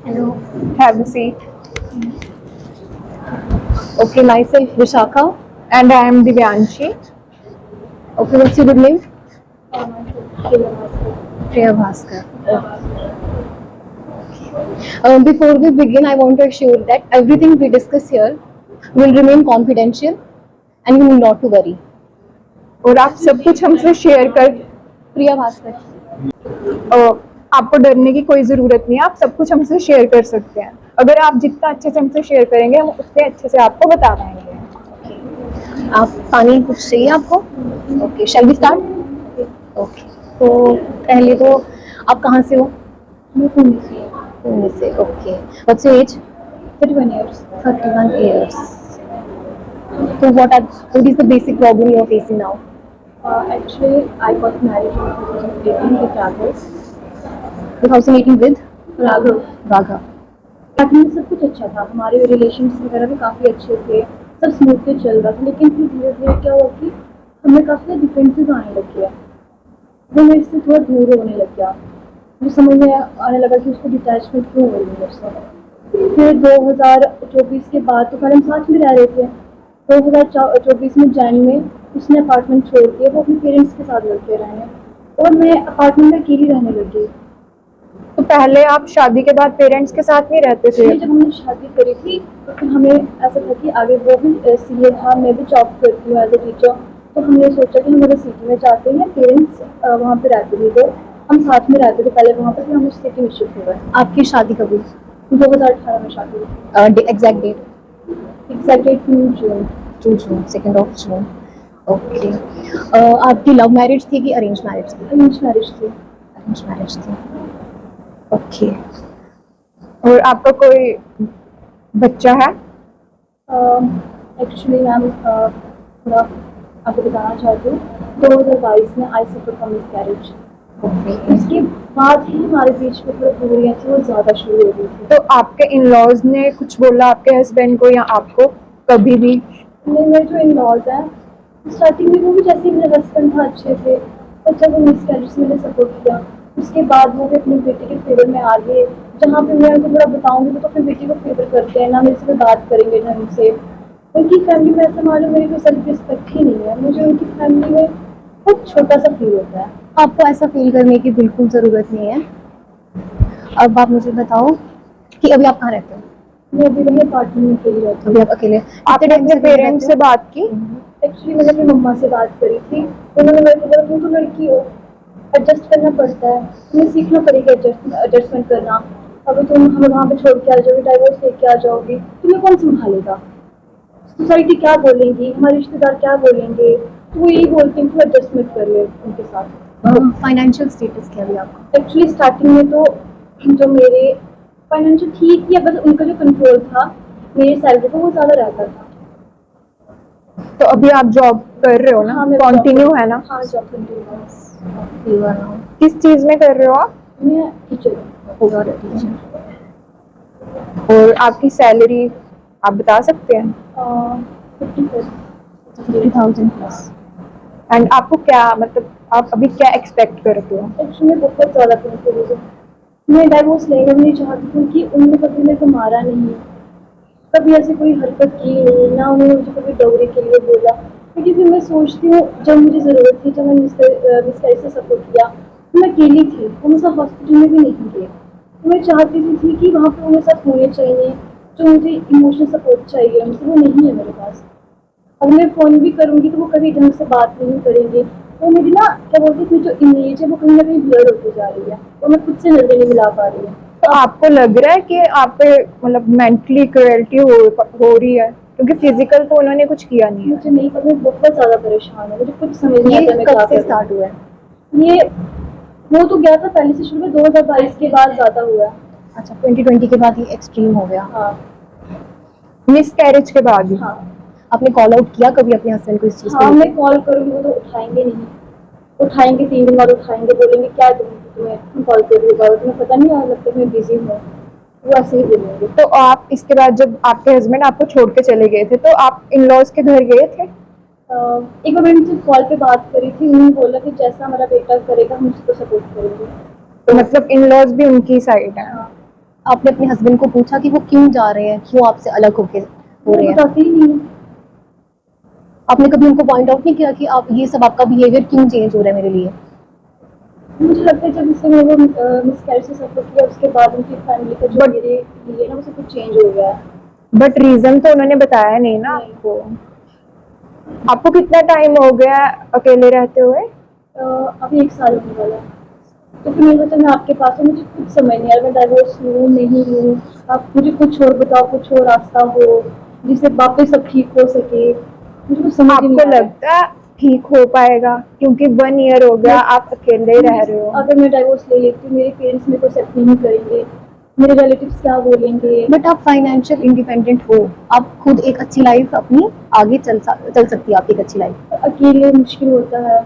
Hello. Have a seat. Okay, myself Vishakha. And I am Divyanshi. Okay, what's your good name? Myself, Priya Bhaskar. Before we begin, I want to assure that everything we discuss here will remain confidential and you need not to worry. और आप सब कुछ हमसे share कर Priya Bhaskar. आपको डरने की कोई ज़रूरत नहीं है, आप सब कुछ हमसे शेयर कर सकते हैं। अगर आप जितना अच्छे से हमसे शेयर करेंगे हम उतने अच्छे से आपको बता पाएंगे। आप पानी कुछ चाहिए आपको? Okay, shall we start? Okay, तो पहले तो आप कहाँ से हो? मैं पुणे से। Okay, what's your age? 31 years. 31 years. So what is the basic problem you are facing now? Actually, I got married in 2018 with Raghav. 2018 with Raghav Raghav. Starting में सब कुछ अच्छा था, हमारे रिलेशंस वगैरह भी काफ़ी अच्छे थे, सब स्मूथली चल रहा था। लेकिन फिर धीरे धीरे क्या हुआ कि हमें काफ़ी डिफरेंसेस आने लग गया। वो मेरे से थोड़ा दूर होने लग गया। मुझे समझ में आने लगा कि उसको डिटैचमेंट क्यों हो रही है मेरे से। फिर 2024 के बाद तो पहले हम साथ में रह रहे थे। 2024 में जैन में उसने अपार्टमेंट छोड़ के वो अपने पेरेंट्स के साथ लड़के रहे और मैं अपार्टमेंट में अकेली रहने लगी। तो पहले आप शादी के बाद पेरेंट्स के साथ नहीं रहते थे? जब हमने शादी करी थी तो फिर हमें ऐसा था कि आगे वो भी सीए था, मैं भी जॉब करती हूँ एज ए टीचर। तो हमने सोचा कि हम अगर सिटी में जाते हैं, पेरेंट्स वहाँ पे रहते थे तो हम साथ में रहते थे पहले वहाँ पर, फिर हम सिटी में शिफ्ट हो गए। आपकी शादी कब हुई? 2018 में शादी हुई। Exact date? Exact date June. June, 2 June. Okay, आपकी लव मैरिज थी कि अरेंज मैरिज थी? अरेंज मैरिज थी। अरेंज मैरिज थी। ओके, और आपका कोई बच्चा है? एक्चुअली मैम थोड़ा आपको बताना चाहती हूँ, 2022 में आई सफर फ्रॉम मिसकैरेज। उसके बाद ही हमारे बीच में थोड़ी दूरियाँ थी, वो ज़्यादा शुरू हो गई थी। तो आपके इन लॉज ने कुछ बोला आपके हस्बैंड को या आपको कभी भी? नहीं, मेरे जो इन लॉज हैं स्टार्टिंग में वो भी जैसे मेरे हस्बैंड था अच्छे थे, और जब वो मिसकैरेज में मैंने सपोर्ट किया उसके बाद वो भी अपनी बेटी के फेवर में आ गए। जहाँ पे मैं उनको थोड़ा बताऊंगी तो अपनी बेटी को फेवर करते हैं, ना मेरे से बात करेंगे ना उनसे। उनकी फैमिली में ऐसा मालूम मेरी कोई सेल्फ रिस्पेक्ट ही नहीं है, मुझे उनकी फैमिली में बहुत छोटा सा फील होता है। आपको ऐसा फील करने की बिल्कुल ज़रूरत नहीं है। अब आप मुझे बताओ कि अभी आप कहाँ रहते हो? मैं अभी वही अपार्टमेंट में अकेली रहती हूँ। अभी आप अकेले? आपने अपने पेरेंट्स से बात की? एक्चुअली मैंने अपनी मम्मा से बात करी थी, उन्होंने मेरे को बोला तुम तो लड़की हो, एडजस्ट करना पड़ता है, तुम्हें सीखना पड़ेगा एडजस्टमेंट करना। अगर तुम हमें वहाँ पे छोड़ के आ जाओगी, डाइवोर्स लेके आ जाओगी, तुम्हें कौन संभालेगा? सोसाइटी क्या बोलेंगी, हमारे रिश्तेदार क्या बोलेंगे? तो वो यही बोलते हैं कि एडजस्टमेंट कर ले उनके साथ। फाइनेंशियल स्टेटस क्या है आपका? एक्चुअली स्टार्टिंग में तो जो मेरे फाइनेंशियल ठीक ही है, बस उनका जो कंट्रोल था मेरी सैलरी को वो ज़्यादा रहता था। तो अभी आप जॉब कर रहे हो ना? हाँ, कंटिन्यू है ना? हाँ, जॉब कंटिन्यू है। किस चीज़ में कर रहे हो आप? मैं टीचर हूँ। और आपकी सैलरी आप बता सकते हैं? 50,000 प्लस। एंड आपको क्या मतलब आप अभी क्या एक्सपेक्ट करते हो? एक्चुअली बहुत ज़्यादा कंफ्यूज हूँ। मैं डाइवोर्स लेना नहीं चाहती क्योंकि उन्होंने कभी मेरे को मारा नहीं, कभी ऐसी कोई हरकत की नहीं, ना उन्होंने मुझे कभी डॉवरी के लिए बोला। लेकिन फिर मैं सोचती हूँ जब मुझे ज़रूरत थी, जब मैंने मिसकैरेज से सपोर्ट किया तो मैं अकेली थी, वो मेरे साथ हॉस्पिटल में भी नहीं गए। तो मैं चाहती थी कि वहाँ पे मेरे साथ होने चाहिए, जो मुझे इमोशनल सपोर्ट चाहिए मुझे वो नहीं है मेरे पास। अगर मैं फ़ोन भी करूँगी तो वो कभी ढंग से बात नहीं करेंगे। तो मेरी ना क्या बोलते हैं जो इमेज है वो कहीं ना कहीं ब्लर होती जा रही है, तो मैं खुद से नजर नहीं मिला पा रही हूँ। तो आपको लग रहा है कि आप पे मतलब मेंटली क्रुएल्टी हो रही है? क्योंकि फिजिकल तो उन्होंने कुछ किया नहीं है। मुझे नहीं पता, मैं बहुत ज़्यादा परेशान हूँ, मुझे कुछ समझ नहीं आता मैं क्या कब से करूँ। स्टार्ट हुआ है? ये वो तो गया था पहले से शुरू में, 2022 के बाद ज़्यादा हुआ है। अच्छा, 2020 के बाद ये एक्सट्रीम हो गया? हाँ, मिसकैरेज के बाद ही। हाँ। आपने कॉल आउट किया कभी अपने हस्बैंड को इस चीज़ हाँ, को? मैं कॉल करूँगी वो तो उठाएंगे नहीं, उठाएंगे 3 दिन बाद उठाएंगे, बोलेंगे क्या तुम्हें कॉल कर रही हो, तुम्हें पता नहीं है लगता है मैं बिजी हूँ, वो ऐसे ही बोलेंगे। तो आप इसके बाद जब आपके हस्बैंड आपको छोड़ के चले गए थे तो आप इन लॉज के घर गए थे? एक बार मैंने उनसे कॉल पे बात करी थी, उन्होंने बोला कि जैसा हमारा बेटा करेगा हम उसको सपोर्ट करेंगे। तो मतलब इन लॉज भी उनकी साइड है? हाँ। आपने अपने हस्बैंड को पूछा कि वो क्यों जा रहे हैं, क्यों आपसे अलग होके हो रहे वो हैं? बताते ही नहीं है। आपने कभी उनको पॉइंट आउट नहीं किया कि आप ये सब आपका बिहेवियर क्यों चेंज हो रहा है मेरे लिए? मुझे लगता है जब इससे मैंने मिसकैरेज से सफर किया उसके बाद उनकी फैमिली का जो मेरे लिए ना वो सब कुछ चेंज हो गया है। बट रीजन तो उन्होंने बताया नहीं ना नहीं। आपको। आपको कितना टाइम हो गया अकेले रहते हुए? अभी 1 साल होने वाला है। तो फिर मैंने सोचा मैं आपके पास हूँ, मुझे कुछ समझ नहीं आ रहा मैं डाइवोर्स लूँ नहीं लूँ। आप मुझे कुछ और बताओ, कुछ और रास्ता हो जिससे वापस सब ठीक हो सके, मुझे कुछ समझ ही नहीं आपको आ रहा है। लगता है ठीक हो पाएगा? क्योंकि 1 ईयर हो गया आप अकेले रह रहे हो। अगर मैं डाइवोर्स ले लेती हूँ मेरे पेरेंट्स मेरे को एक्सेप्ट नहीं करेंगे, मेरे रिलेटिव्स क्या बोलेंगे। बट आप फाइनेंशियल इंडिपेंडेंट हो, आप खुद एक अच्छी लाइफ अपनी आगे चल सकती है, आपकी एक अच्छी लाइफ। अकेले मुश्किल होता है।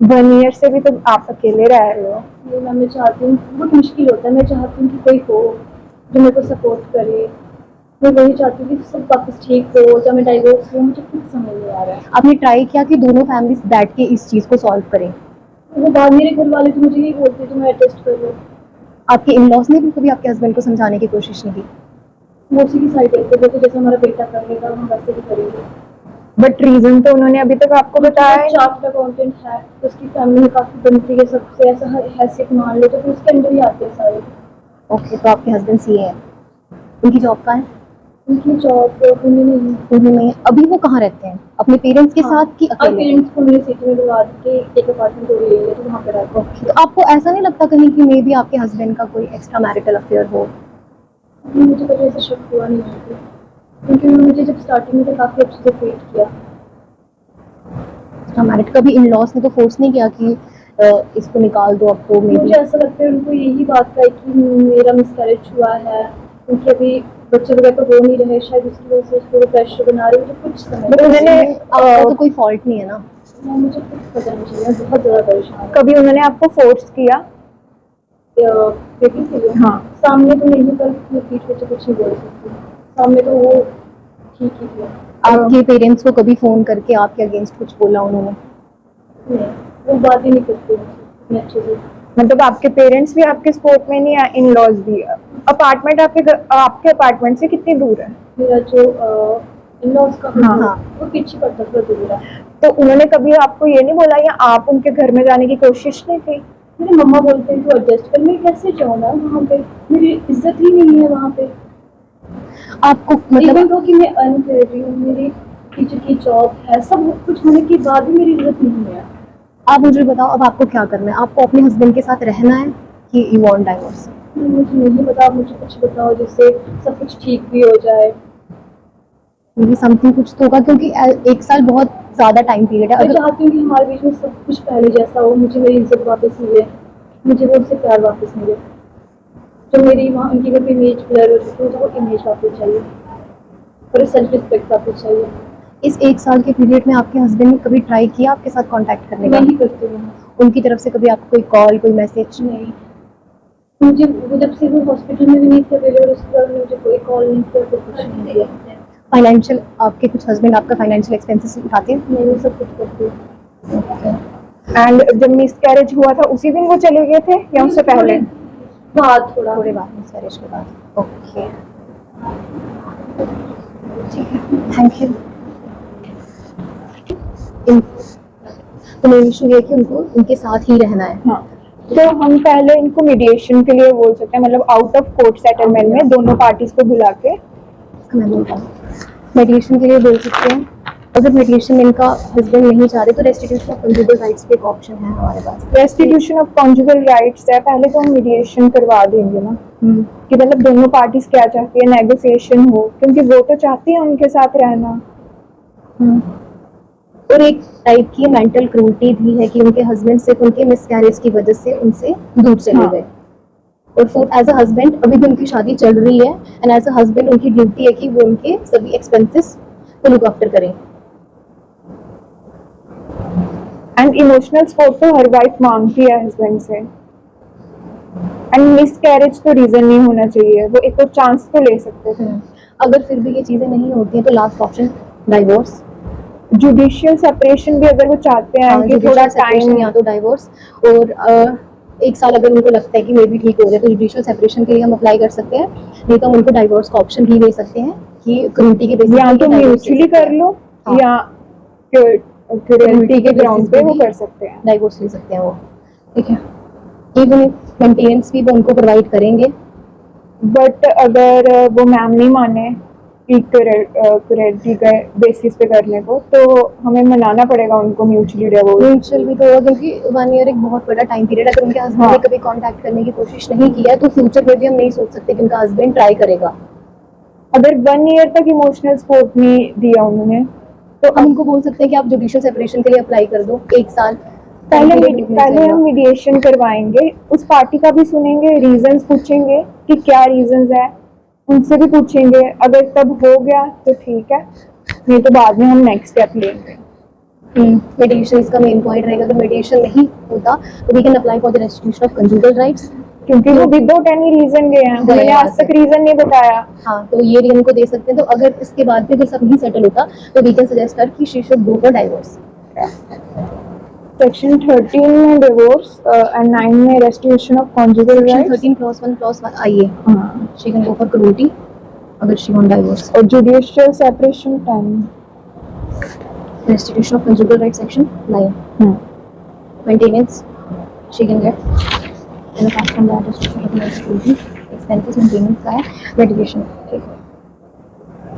1 ईयर से भी तो आप अकेले रह रहे हो। ये मैं चाहती हूँ, बहुत मुश्किल होता है। मैं चाहती हूँ कि कोई हो जो मेरे को सपोर्ट करे। मैं वही चाहती हूँ कि सब वापस ठीक हो, जब मैं डाइवोर्स लूँ मुझे कुछ समझ नहीं आ रहा है। आपने ट्राई किया कि दोनों फैमिलीज बैठ के इस चीज को सॉल्व करें? वो बाद मेरे घर वाले तो मुझे यही बोलते जो मैं एडजस्ट कर लूँ। आपके इन लॉज ने भी कभी आपके हस्बैंड को समझाने की कोशिश नहीं की? वो उसी की साइड रहते बोलते जैसे हमारा बेटा करेगा हम वैसे ही करेंगे। बट रीजन तो उन्होंने अभी तक आपको बताया ही नहीं। चार्टर्ड अकाउंटेंट है तो उसकी फैमिली में काफी बनती है, सबसे ऐसा हैसियत मान लो तो फिर उसके अंदर ही आते हैं सारे। ओके, तो आपके हस्बैंड सीए हैं, उनकी जॉब कहाँ है? उनकी जॉब पुणे में ही। पुणे में। अभी वो कहाँ रहते हैं, अपने पेरेंट्स के साथ कि अब अकेले? पेरेंट्स को मेरे सिटी में बुला के एक अपार्टमेंट ले लिया तो वहाँ पे रहते हैं। ओके, तो आपको ऐसा नहीं लगता कहीं कि मे बी आपके हस्बैंड का कोई एक्स्ट्रा मैरिटल अफेयर हो? मुझे कभी ऐसा शक हुआ नहीं है क्योंकि उन्होंने मुझे जब स्टार्टिंग में तो काफी अच्छे से ट्रीट किया। एक्स्ट्रा मैरिट कभी इन लॉज ने तो फोर्स नहीं किया कि इसको निकाल दो अब तो मे मुझे बी? ऐसा लगता है उनको यही बात का है कि मेरा मिसकैरेज हुआ है क्योंकि अभी बच्चे वगैरह तो हो नहीं रहे, शायद उसकी वजह से उसको प्रेशर बना रहे, मुझे कुछ समझ बट उन्होंने आपका तो कोई फॉल्ट नहीं है ना? मुझे कुछ पता नहीं चला, बहुत ज़्यादा परेशान हूँ। कभी उन्होंने आपको फोर्स किया? बेबी के लिए हाँ। सामने तो नहीं, पर मैं पीठ पीछे कुछ नहीं बोल सकती। सामने तो वो ठीक ही थे। आपके पेरेंट्स को कभी फोन करके आपके अगेंस्ट कुछ बोला उन्होंने? नहीं, वो बात ही नहीं करते इतने अच्छे से। मतलब आपके पेरेंट्स भी आपके सपोर्ट में नहीं है, इन लॉज भी? अपार्टमेंट आपके अपार्टमेंट से कितनी दूर है? मेरा जो इन-लॉज का हाँ, घर हाँ। वो पीछे पड़ता था दूर है। तो उन्होंने कभी आपको ये नहीं बोला या आप उनके घर में जाने की कोशिश नहीं की? मेरे मम्मा बोलते हैं तू एडजस्ट कर, मैं कैसे जाऊँ ना वहाँ पे, मेरी इज्जत ही नहीं है वहाँ पे। आपको इवन मतलब तो कि मैं अर्न कर रही हूँ, मेरी टीचर की जॉब है, सब कुछ होने के बाद भी मेरी इज्जत नहीं है। आप मुझे बताओ अब आपको क्या करना है? आपको अपने हस्बैंड के साथ रहना है कि यू वांट डाइवोर्स? मुझे नहीं पता, आप मुझे कुछ बताओ जिससे सब कुछ ठीक भी हो जाए। मे बी समथिंग कुछ तो होगा क्योंकि 1 साल बहुत ज़्यादा टाइम पीरियड है। मैं अगर चाहती हूँ कि हमारे बीच में सब कुछ पहले जैसा हो, मुझे मेरी इज्जत वापस मिले, मुझे वो उससे प्यार वापस मिले। जो मेरी वहाँ उनकी घर पे इमेज ब्लर हो चुकी है मुझे वो इमेज वापस चाहिए और सेल्फ रिस्पेक्ट वापस चाहिए। इस 1 साल के पीरियड में आपके हस्बैंड ने कभी ट्राई किया आपके साथ कांटेक्ट करने का? मैं ही करती हूँ। उनकी तरफ से कभी आपको कोई कॉल, कोई मैसेज? नहीं, मुझे वो जब से वो हॉस्पिटल में भी नहीं थे अवेलेबल उसके बाद मुझे कोई कॉल नहीं किया, कोई कुछ नहीं किया। फाइनेंशियल आपके कुछ हस्बैंड आपका फाइनेंशियल एक्सपेंसेस उठाते हैं? मैं वो सब कुछ करती हूँ। एंड जब मिसकैरेज हुआ था उसी दिन वो चले गए थे या उससे पहले? बाद थोड़ा थोड़े बाद, मिसकैरेज के बाद। ओके, ठीक है, थैंक यू। तो मेन इशू ये है कि उनको उनके साथ ही रहना है। हाँ, तो हम पहले इनको मीडिएशन के लिए बोल सकते हैं, मतलब आउट ऑफ कोर्ट सेटलमेंट में दोनों पार्टीज को बुला के। मैं बोलता हूँ मेडिएशन के लिए बोल सकते हैं। अगर मेडिएशन में इनका हस्बैंड नहीं चाह रहे तो रेस्टिट्यूशन ऑफ कंज्यूगल राइट्स पे एक ऑप्शन है हमारे पास। रेस्टिट्यूशन ऑफ कॉन्जुगल राइट्स है, पहले तो हम मीडिएशन करवा देंगे ना कि मतलब दोनों पार्टीज क्या चाहती है, नेगोशिएशन हो, क्योंकि वो तो चाहती है उनके साथ रहना। और एक टाइप की मेंटल क्रूरटी भी है कि उनके हस्बैंड सिर्फ उनके मिसकैरेज की वजह से उनसे दूर चले हाँ। गए। और फिर एज अ हस्बैंड अभी भी उनकी शादी चल रही है एंड एज अ हस्बैंड उनकी ड्यूटी है कि वो उनके सभी एक्सपेंसेस को लुक आफ्टर करें। एंड इमोशनल सपोर्ट तो हर वाइफ मांगती है हस्बैंड से। एंड मिसकैरेज तो रीजन नहीं होना चाहिए, वो एक और चांस तो ले सकते थे। अगर फिर भी ये चीज़ें नहीं होती हैं तो last option divorce. Judicial separation भी अगर वो चाहते हैं कि थोड़ा टाइम या तो डाइवोर्स। और एक साल अगर उनको लगता है कि मे भी ठीक हो जाए तो जुडिशियल सेपरेशन के लिए हम अप्लाई कर सकते हैं, नहीं तो हम उनको डाइवोर्स का ऑप्शन भी दे सकते हैं कि क्रूरटी के बेसिस या पे तो divorce दे म्यूचुअली सकते कर हैं। लो हाँ। या क्रूरटी के ग्राउंड पे वो भी कर सकते हैं। डाइवोर्स ले सकते हैं वो, ठीक है। इवन इफ मेंटेनेंस भी वो उनको प्रोवाइड करेंगे। बट अगर वो मैम नहीं माने क्रूरटी के बेसिस पे करने को, तो हमें मनाना पड़ेगा उनको म्यूचुअली डिवोर्स। म्यूचुअल भी तो होगा क्योंकि 1 ईयर एक बहुत बड़ा टाइम पीरियड है। अगर उनके हस्बैंड हाँ। ने कभी कांटेक्ट करने की कोशिश नहीं किया है तो फ्यूचर में भी हम नहीं सोच सकते कि उनका हस्बैंड ट्राई करेगा। अगर 1 ईयर तक इमोशनल सपोर्ट नहीं दिया उन्होंने, तो हम उनको बोल सकते हैं कि आप जुडिशियल सेपरेशन के लिए अप्लाई कर दो, 1 साल पहले time period मिल पहले जाएगा। हम मीडिएशन करवाएंगे, उस पार्टी का भी सुनेंगे, रीजंस पूछेंगे कि क्या रीजंस है, उनसे भी पूछेंगे। अगर तब हो गया तो ठीक है, नहीं तो बाद में हम नेक्स्ट स्टेप लेंगे। मेडिएशन इसका मेन पॉइंट रहेगा। अगर मेडिएशन नहीं होता तो we can apply for the restitution of conjugal rights, क्योंकि वो विदाउट एनी रीजन गए हैं, उन्होंने आज तक रीजन नहीं बताया। हाँ, तो ये रीजन को दे सकते हैं। तो अगर इसके बाद भी अगर सब नहीं सेटल होता तो वी कैन सजेस्ट कर कि she should go for divorce. Section 13 में डिवोर्स एंड 9 में restitution of conjugal section rights. 13 clause 1 आइए, हाँ, she can go for cruelty अगर शी वांट डाइवोर्स। और judicial separation 10। Restitution of conjugal right section 9, maintenance she can get and apart from that restitution of cruelty expenses maintenance का है medication.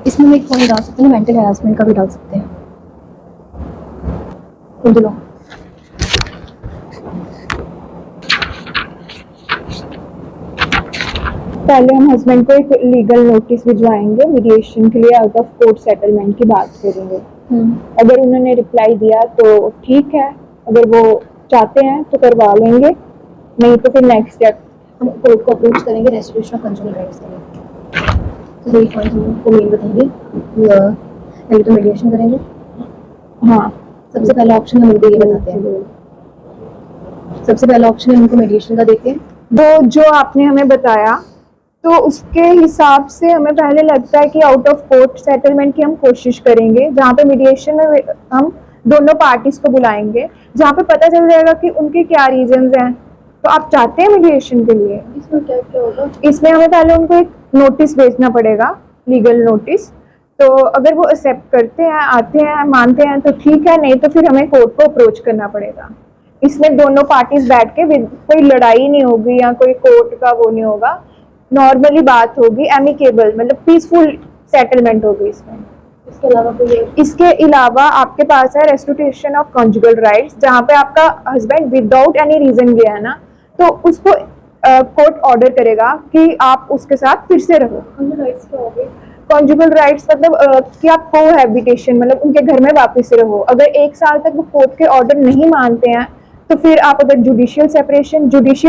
इसमें हम एक point डाल सकते हैं, मेंटल हैरेसमेंट का भी डाल सकते हैं। लो पहले हम हस्बैंड को एक लीगल नोटिस भिजवाएंगे, मीडिएशन के लिए आउट ऑफ कोर्ट सेटलमेंट की बात करेंगे। अगर उन्होंने रिप्लाई दिया तो ठीक है, अगर वो चाहते हैं तो करवा लेंगे, नहीं तो फिर नेक्स्ट स्टेप हम कोर्ट को अप्रोच करेंगे रेस्टिट्यूशन ऑफ कंजुगल राइट्स के लिए। तो यही पॉइंट हम आपको मेन बताएंगे। पहले तो मीडिएशन करेंगे। हाँ, सबसे पहला ऑप्शन हम उनको ये बताते हैं, सबसे पहला ऑप्शन है उनको मेडिएशन का देते हैं। वो जो आपने हमें बताया तो उसके हिसाब से हमें पहले लगता है कि आउट ऑफ कोर्ट सेटलमेंट की हम कोशिश करेंगे, जहाँ पे मीडिएशन में हम दोनों पार्टीज को बुलाएंगे, जहाँ पे पता चल जाएगा कि उनके क्या रीजंस हैं। तो आप चाहते हैं मीडिएशन के लिए? इसमें क्या क्या होगा? इसमें हमें पहले उनको एक नोटिस भेजना पड़ेगा, लीगल नोटिस। तो अगर वो एक्सेप्ट करते हैं, आते हैं, मानते हैं तो ठीक है, नहीं तो फिर हमें कोर्ट को अप्रोच करना पड़ेगा। इसमें दोनों पार्टीज बैठ के कोई लड़ाई नहीं होगी या कोई कोर्ट का वो नहीं होगा, नॉर्मली बात होगी, एमिकेबल, मतलब पीसफुल सेटलमेंट होगी इसमें। इसके अलावा आपके पास है रेस्टिट्यूशन ऑफ कॉन्जुगल राइट्स, जहाँ पे आपका हस्बैंड विदाउट एनी रीजन गया है ना, तो उसको कोर्ट ऑर्डर करेगा कि आप उसके साथ फिर से रहो। कॉन्जुगल राइट्स मतलब कि आप कोहैबिटेशन, मतलब उनके घर में वापस से रहो। अगर 1 साल तक वो कोर्ट के ऑर्डर नहीं मानते हैं तो फिर आप अगर जुडिशियल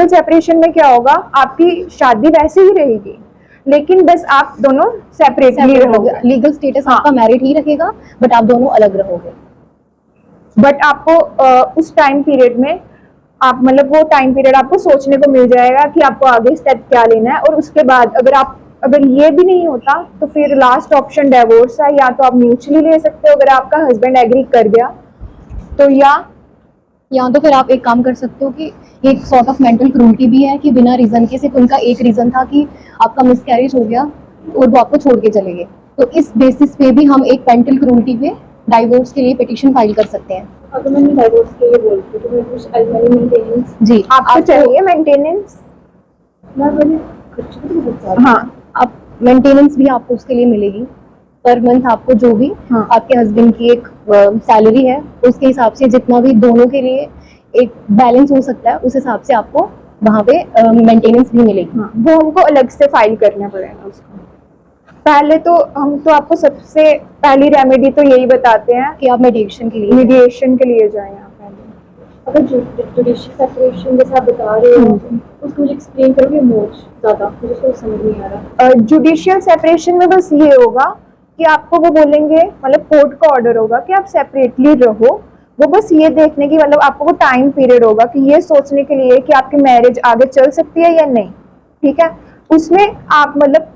सेपरेशन में क्या होगा, आपकी शादी वैसे ही रहेगी, लेकिन बस आप दोनों सेपरेटली रहोगे। लीगल स्टेटस आपका मैरिड ही रखेगा बट आप दोनों अलग रहोगे। बट आपको उस टाइम पीरियड में आप मतलब वो टाइम पीरियड आपको सोचने को मिल जाएगा कि आपको आगे स्टेप क्या लेना है। और उसके बाद अगर ये भी नहीं होता तो फिर लास्ट ऑप्शन डिवोर्स है, या तो आप म्यूचुअली ले सकते हो अगर आपका हस्बैंड एग्री कर गया तो, या तो फिर आप एक काम कर सकते हो कि एक सॉर्ट ऑफ मेंटल क्रूरटी भी है कि बिना रीजन के, सिर्फ उनका एक रीजन था कि आपका मिसकैरेज हो गया और वो आपको छोड़ के चले गए, तो इस बेसिस पे भी हम एक मेंटल क्रूरटी पे डाइवोर्स के लिए पिटीशन फाइल कर सकते हैं। अगर मैंने डाइवोर्स के लिए बोलती तो मैं कुछ एलिमनी मेंटेनेंस जी आपको चाहिए मेंटेनेंस। हाँ, आप मेंटेनेंस भी आपको उसके लिए मिलेगी पर मंथ। आपको जो भी आपके हस्बैंड की एक सैलरी है उसके हिसाब से जितना भी दोनों के लिए एक बैलेंस हो सकता है उस हिसाब से आपको वहाँ पे मेंटेनेंस भी मिलेगी। वो हमको अलग से फाइल करना पड़ेगा उसको। पहले तो हम तो आपको सबसे पहली रेमेडी तो यही बताते हैं कि आप मीडिएशन के लिए जाएं। आप अगर जुडिशियल सेपरेशन जैसा आप बता रहे हो उसको मुझे एक्सप्लेन करोगे मोर ज़्यादा, मुझे तो समझ नहीं आ रहा। जुडिशियल सेपरेशन में बस ये होगा कि आपको वो बोलेंगे, मतलब कोर्ट का ऑर्डर होगा कि आप सेपरेटली रहो। वो बस ये देखने की, मतलब आपको वो टाइम पीरियड होगा कि ये सोचने के लिए कि आपकी मैरिज आगे चल सकती है या नहीं, ठीक है। उसमें आप मतलब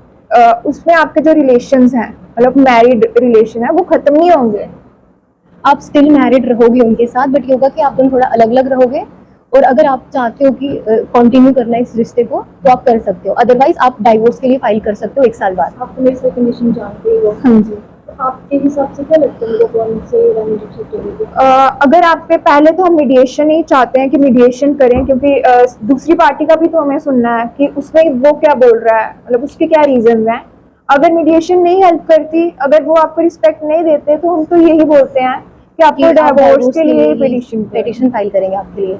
उसमें आपके जो रिलेशंस हैं, मतलब मैरिड रिलेशन है, वो खत्म नहीं होंगे। आप स्टिल मैरिड रहोगे उनके साथ, बट ये होगा कि आप दोनों थोड़ा अलग अलग रहोगे और अगर आप चाहते हो कि कंटिन्यू करना है इस रिश्ते को तो आप कर सकते हो, अदरवाइज आप डाइवोर्स के लिए फाइल कर सकते हो 1 साल बाद। आप तो मेरी सारी कंडीशन जानते ही हो। हाँ जी। तो आपके हिसाब से क्या लगता है मेरे कौन से रिलेशनशिप चलेगी? अगर आप पे पहले तो हम मीडिएशन ही चाहते हैं कि मीडिएशन करें, क्योंकि दूसरी पार्टी का भी तो हमें सुनना है कि उसमें वो क्या बोल रहा है, मतलब उसके क्या रीजन हैं। अगर मीडिएशन नहीं हेल्प करती, अगर वो आपको रिस्पेक्ट नहीं देते, तो हम तो यही बोलते हैं कि आपको डाइवोर्स के लिए पिटीशन फाइल करेंगे आपके लिए।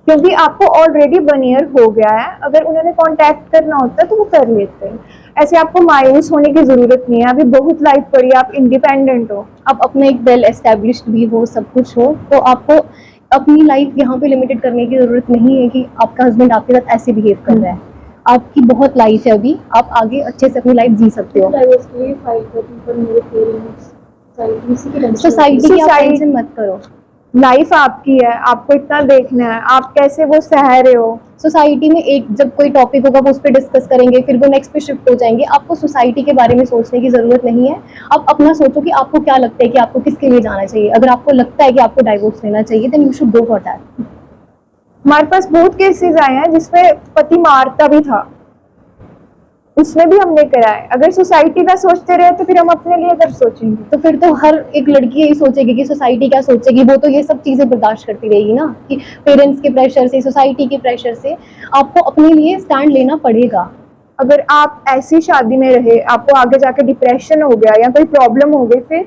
क्योंकि आपको ऑलरेडी 1 ईयर हो गया है, अगर उन्होंने कांटेक्ट करना होता तो वो कर लेते हैं। ऐसे आपको मायूस होने की जरूरत नहीं है, अभी बहुत लाइफ पड़ी है, आप इंडिपेंडेंट हो। आप अपना एक वेल एस्टेब्लिश्ड भी हो, सब कुछ हो, तो आपको अपनी लाइफ यहाँ पे लिमिटेड करने की जरूरत नहीं है कि आपका हस्बैंड आपके साथ ऐसे बिहेव कर रहा है। आपकी बहुत लाइफ है अभी, आप आगे अच्छे से अपनी लाइफ जी सकते हो। डाइवोर्स के लिए फाइल करती पर मेरे पेरेंट्स किसी की टेंशन सोसाइटी की आप Society- टेंशन मत करो। लाइफ आपकी है, आपको इतना देखना है, आप कैसे वो सह रहे हो। सोसाइटी में एक जब कोई टॉपिक होगा वो उस पर डिस्कस करेंगे, फिर वो नेक्स्ट पे शिफ्ट हो जाएंगे। आपको सोसाइटी के बारे में सोचने की जरूरत नहीं है। आप अपना सोचो कि आपको क्या लगता है कि आपको किसके लिए जाना चाहिए। अगर आपको लगता है कि आपको डाइवोर्स लेना चाहिए then you should go for that. हमारे पास बहुत केसेस आए हैं जिसमें पति मारता भी था, उसमें भी हमने करा है। अगर सोसाइटी का सोचते रहे तो फिर हम अपने लिए कब सोचेंगे। तो फिर तो हर एक लड़की यही सोचेगी कि सोसाइटी क्या सोचेगी। वो तो ये सब चीजें बर्दाश्त करती रहेगी ना, कि पेरेंट्स के प्रेशर से, सोसाइटी के प्रेशर से। आपको अपने लिए स्टैंड लेना पड़ेगा। अगर आप ऐसी शादी में रहे, आपको आगे जाके डिप्रेशन हो गया या कोई प्रॉब्लम हो गई, फिर